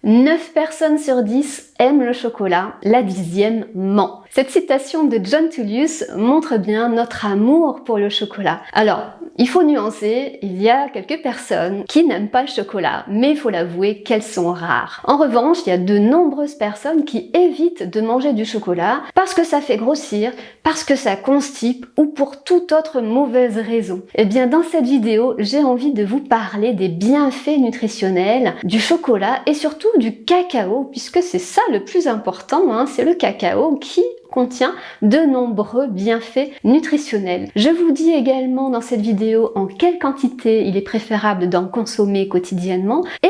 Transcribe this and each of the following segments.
9 personnes sur 10 aiment le chocolat, la 10e ment. Cette citation de John Tullius montre bien notre amour pour le chocolat. Alors, il faut nuancer, il y a quelques personnes qui n'aiment pas le chocolat, mais il faut l'avouer qu'elles sont rares. En revanche, il y a de nombreuses personnes qui évitent de manger du chocolat parce que ça fait grossir, parce que ça constipe ou pour toute autre mauvaise raison. Eh bien, dans cette vidéo, j'ai envie de vous parler des bienfaits nutritionnels du chocolat et surtout du cacao, puisque c'est ça le plus important, hein, c'est le cacao qui contient de nombreux bienfaits nutritionnels. Je vous dis également dans cette vidéo en quelle quantité il est préférable d'en consommer quotidiennement et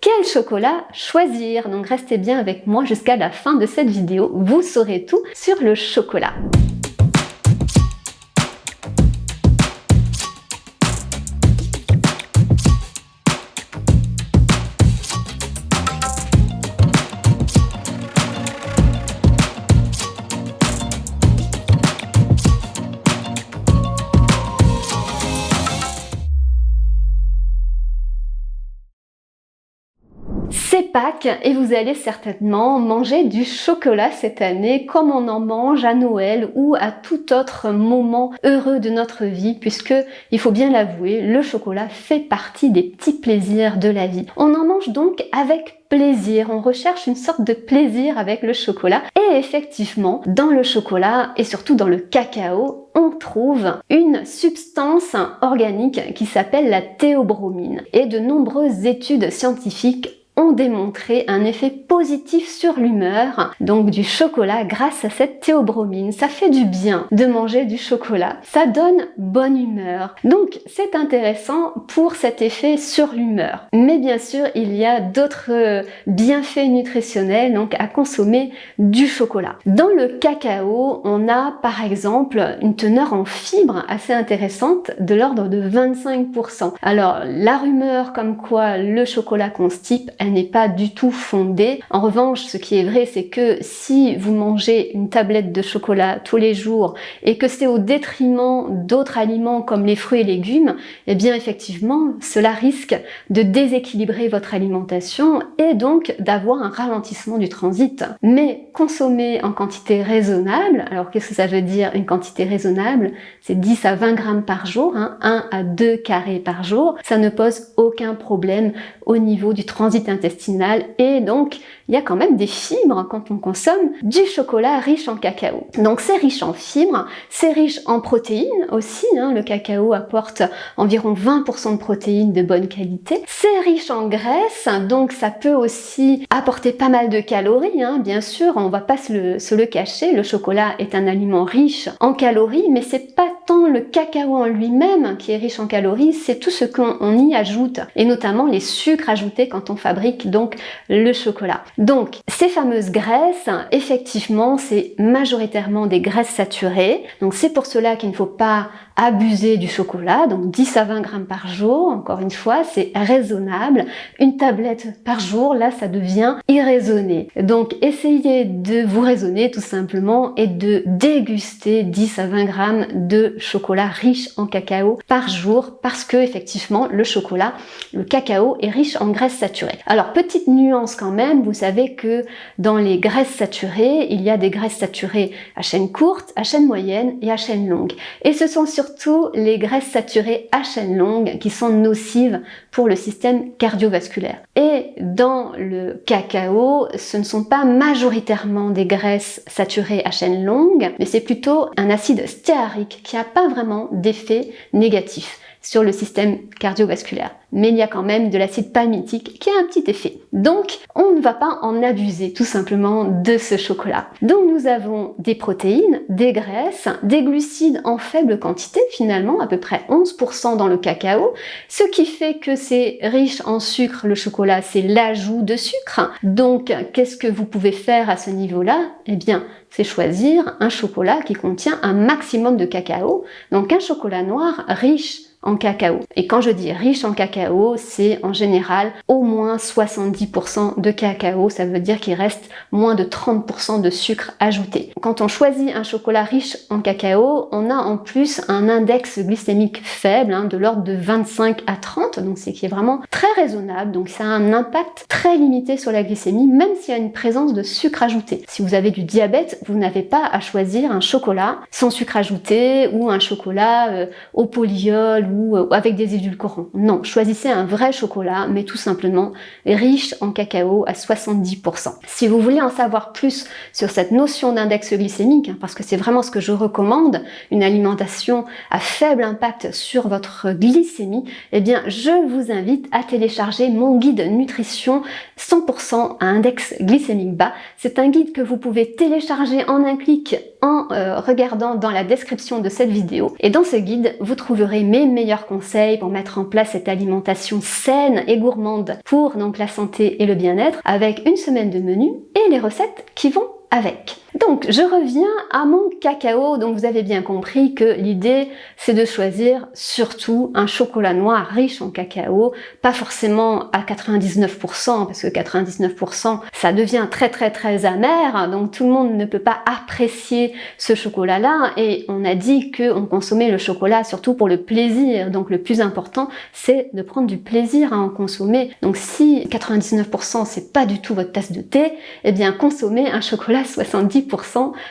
quel chocolat choisir. Donc restez bien avec moi jusqu'à la fin de cette vidéo, vous saurez tout sur le chocolat. C'est Pâques et vous allez certainement manger du chocolat cette année comme on en mange à Noël ou à tout autre moment heureux de notre vie, puisque, il faut bien l'avouer, le chocolat fait partie des petits plaisirs de la vie. On en mange donc avec plaisir, on recherche une sorte de plaisir avec le chocolat et effectivement dans le chocolat et surtout dans le cacao on trouve une substance organique qui s'appelle la théobromine et de nombreuses études scientifiques ont démontré un effet positif sur l'humeur, donc du chocolat grâce à cette théobromine. Ça fait du bien de manger du chocolat, ça donne bonne humeur. Donc c'est intéressant pour cet effet sur l'humeur. Mais bien sûr, il y a d'autres bienfaits nutritionnels donc à consommer du chocolat. Dans le cacao, on a par exemple une teneur en fibres assez intéressante de l'ordre de 25%. Alors la rumeur comme quoi le chocolat constipe, elle n'est pas du tout fondée. En revanche, ce qui est vrai, c'est que si vous mangez une tablette de chocolat tous les jours et que c'est au détriment d'autres aliments comme les fruits et légumes, eh bien effectivement, cela risque de déséquilibrer votre alimentation et donc d'avoir un ralentissement du transit. Mais consommer en quantité raisonnable, alors qu'est-ce que ça veut dire une quantité raisonnable? C'est 10 à 20 grammes par jour, 1 à 2 carrés par jour. Ça ne pose aucun problème au niveau du transit intestinal et donc il y a quand même des fibres quand on consomme du chocolat riche en cacao. Donc c'est riche en fibres, c'est riche en protéines aussi, le cacao apporte environ 20% de protéines de bonne qualité. C'est riche en graisse, donc ça peut aussi apporter pas mal de calories, bien sûr, on va pas se le cacher, le chocolat est un aliment riche en calories, mais c'est pas tant le cacao en lui-même qui est riche en calories, c'est tout ce qu'on y ajoute, et notamment les sucres ajoutés quand on fabrique donc le chocolat. Donc ces fameuses graisses, effectivement, c'est majoritairement des graisses saturées, donc c'est pour cela qu'il ne faut pas abuser du chocolat, donc 10 à 20 grammes par jour, encore une fois, c'est raisonnable. Une tablette par jour, là, ça devient irraisonné. Donc, essayez de vous raisonner tout simplement et de déguster 10 à 20 grammes de chocolat riche en cacao par jour parce que, effectivement, le chocolat, le cacao est riche en graisses saturées. Alors, petite nuance quand même, vous savez que dans les graisses saturées, il y a des graisses saturées à chaîne courte, à chaîne moyenne et à chaîne longue. Et ce sont surtout les graisses saturées à chaîne longue qui sont nocives pour le système cardiovasculaire. Et dans le cacao, ce ne sont pas majoritairement des graisses saturées à chaîne longue, mais c'est plutôt un acide stéarique qui n'a pas vraiment d'effet négatif sur le système cardiovasculaire. Mais il y a quand même de l'acide palmitique qui a un petit effet. Donc, on ne va pas en abuser tout simplement de ce chocolat. Donc, nous avons des protéines, des graisses, des glucides en faible quantité finalement, à peu près 11% dans le cacao, ce qui fait que c'est riche en sucre, le chocolat, c'est l'ajout de sucre. Donc, qu'est-ce que vous pouvez faire à ce niveau-là? Eh bien, c'est choisir un chocolat qui contient un maximum de cacao, donc un chocolat noir riche en cacao. Et quand je dis riche en cacao, c'est en général au moins 70% de cacao, ça veut dire qu'il reste moins de 30% de sucre ajouté. Quand on choisit un chocolat riche en cacao, on a en plus un index glycémique faible, de l'ordre de 25 à 30, donc c'est qui est vraiment très raisonnable, donc ça a un impact très limité sur la glycémie, même s'il y a une présence de sucre ajouté. Si vous avez du diabète, vous n'avez pas à choisir un chocolat sans sucre ajouté ou un chocolat au polyol ou avec des édulcorants. Non, choisissez un vrai chocolat, mais tout simplement riche en cacao à 70%. Si vous voulez en savoir plus sur cette notion d'index glycémique, parce que c'est vraiment ce que je recommande, une alimentation à faible impact sur votre glycémie, eh bien je vous invite à télécharger mon guide nutrition 100% à index glycémique bas. C'est un guide que vous pouvez télécharger en un clic en regardant dans la description de cette vidéo. Et dans ce guide, vous trouverez mes meilleurs conseils pour mettre en place cette alimentation saine et gourmande pour donc la santé et le bien-être, avec une semaine de menu et les recettes qui vont avec. Donc je reviens à mon cacao. Donc vous avez bien compris que l'idée c'est de choisir surtout un chocolat noir riche en cacao, pas forcément à 99% parce que 99% ça devient très amer, donc tout le monde ne peut pas apprécier ce chocolat là, et on a dit qu'on consommait le chocolat surtout pour le plaisir, donc le plus important c'est de prendre du plaisir à en consommer. Donc si 99% c'est pas du tout votre tasse de thé, eh bien consommez un chocolat 70%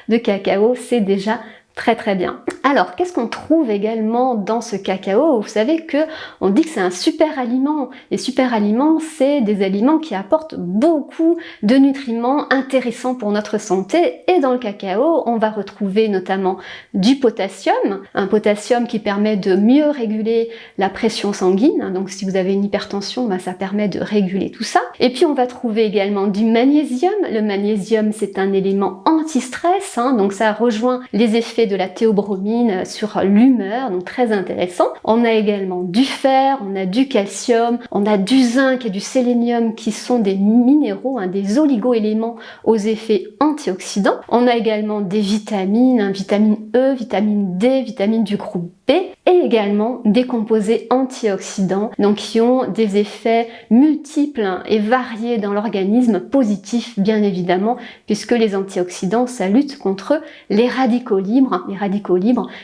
de cacao, c'est déjà très bien. Alors, qu'est-ce qu'on trouve également dans ce cacao? Vous savez que on dit que c'est un super aliment. Les super aliments, c'est des aliments qui apportent beaucoup de nutriments intéressants pour notre santé. Et dans le cacao, on va retrouver notamment du potassium, un potassium qui permet de mieux réguler la pression sanguine. Donc, si vous avez une hypertension, ça permet de réguler tout ça. Et puis, on va trouver également du magnésium. Le magnésium, c'est un élément anti-stress, donc ça rejoint les effets de la théobromine sur l'humeur, donc très intéressant. On a également du fer, on a du calcium, on a du zinc et du sélénium qui sont des minéraux, des oligo-éléments aux effets antioxydants. On a également des vitamines, vitamine E, vitamine D, vitamines du groupe B, et également des composés antioxydants, donc qui ont des effets multiples et variés dans l'organisme, positifs bien évidemment, puisque les antioxydants, ça lutte contre les radicaux libres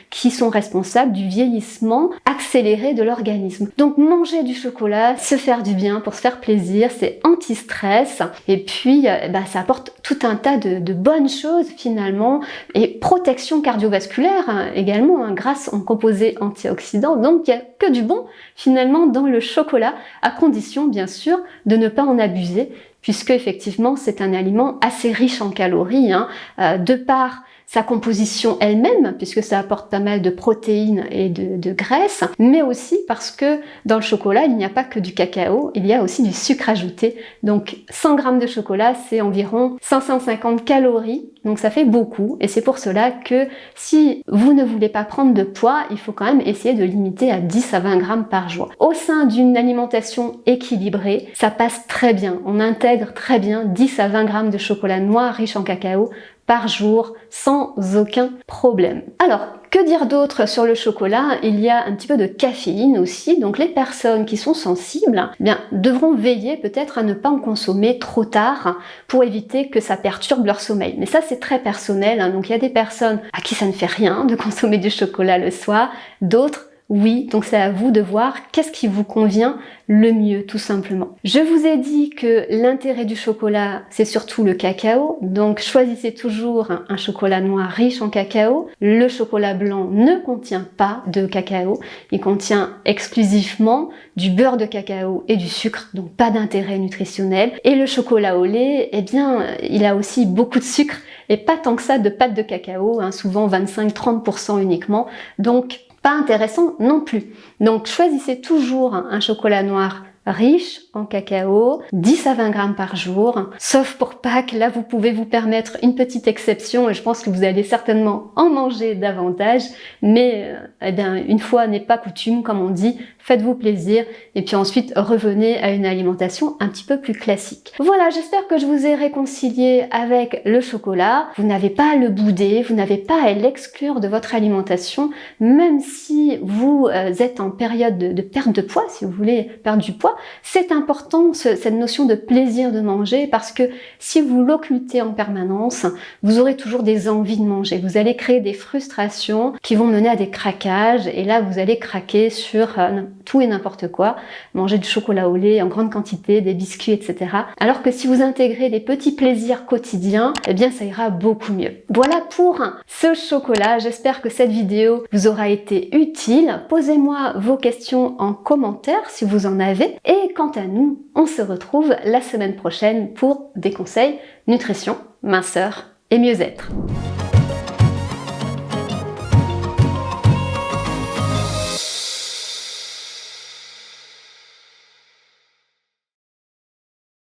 qui sont responsables du vieillissement accéléré de l'organisme. Donc manger du chocolat, se faire du bien pour se faire plaisir, c'est anti-stress, et puis ça apporte tout un tas de bonnes choses finalement, et protection cardiovasculaire également, grâce aux composés antioxydants. Donc il n'y a que du bon finalement dans le chocolat, à condition bien sûr de ne pas en abuser, puisque effectivement c'est un aliment assez riche en calories, de par sa composition elle-même, puisque ça apporte pas mal de protéines et de graisses, mais aussi parce que dans le chocolat, il n'y a pas que du cacao, il y a aussi du sucre ajouté. Donc 100 grammes de chocolat, c'est environ 550 calories, donc ça fait beaucoup, et c'est pour cela que si vous ne voulez pas prendre de poids, il faut quand même essayer de limiter à 10 à 20 grammes par jour. Au sein d'une alimentation équilibrée, ça passe très bien, on intègre très bien 10 à 20 grammes de chocolat noir riche en cacao par jour sans aucun problème. Alors, que dire d'autre sur le chocolat? Il y a un petit peu de caféine aussi, donc les personnes qui sont sensibles devront veiller peut-être à ne pas en consommer trop tard pour éviter que ça perturbe leur sommeil. Mais ça c'est très personnel, donc il y a des personnes à qui ça ne fait rien de consommer du chocolat le soir, d'autres oui, donc c'est à vous de voir qu'est-ce qui vous convient le mieux, tout simplement. Je vous ai dit que l'intérêt du chocolat, c'est surtout le cacao, donc choisissez toujours un chocolat noir riche en cacao. Le chocolat blanc ne contient pas de cacao, il contient exclusivement du beurre de cacao et du sucre, donc pas d'intérêt nutritionnel. Et le chocolat au lait, il a aussi beaucoup de sucre et pas tant que ça de pâte de cacao, souvent 25-30% uniquement, donc pas intéressant non plus. Donc choisissez toujours un chocolat noir riche en cacao, 10 à 20 grammes par jour. Sauf pour Pâques, là vous pouvez vous permettre une petite exception et je pense que vous allez certainement en manger davantage. Mais eh bien, une fois n'est pas coutume, comme on dit, faites-vous plaisir et puis ensuite revenez à une alimentation un petit peu plus classique. Voilà, j'espère que je vous ai réconcilié avec le chocolat. Vous n'avez pas à le bouder, vous n'avez pas à l'exclure de votre alimentation, même si vous êtes en période de perte de poids, si vous voulez perdre du poids. C'est important cette notion de plaisir de manger parce que si vous l'occultez en permanence, vous aurez toujours des envies de manger. Vous allez créer des frustrations qui vont mener à des craquages et là vous allez craquer sur tout et n'importe quoi, manger du chocolat au lait en grande quantité, des biscuits, etc. Alors que si vous intégrez des petits plaisirs quotidiens, eh bien ça ira beaucoup mieux. Voilà pour ce chocolat, j'espère que cette vidéo vous aura été utile. Posez-moi vos questions en commentaire si vous en avez. Et quant à nous, on se retrouve la semaine prochaine pour des conseils nutrition, minceur et mieux-être.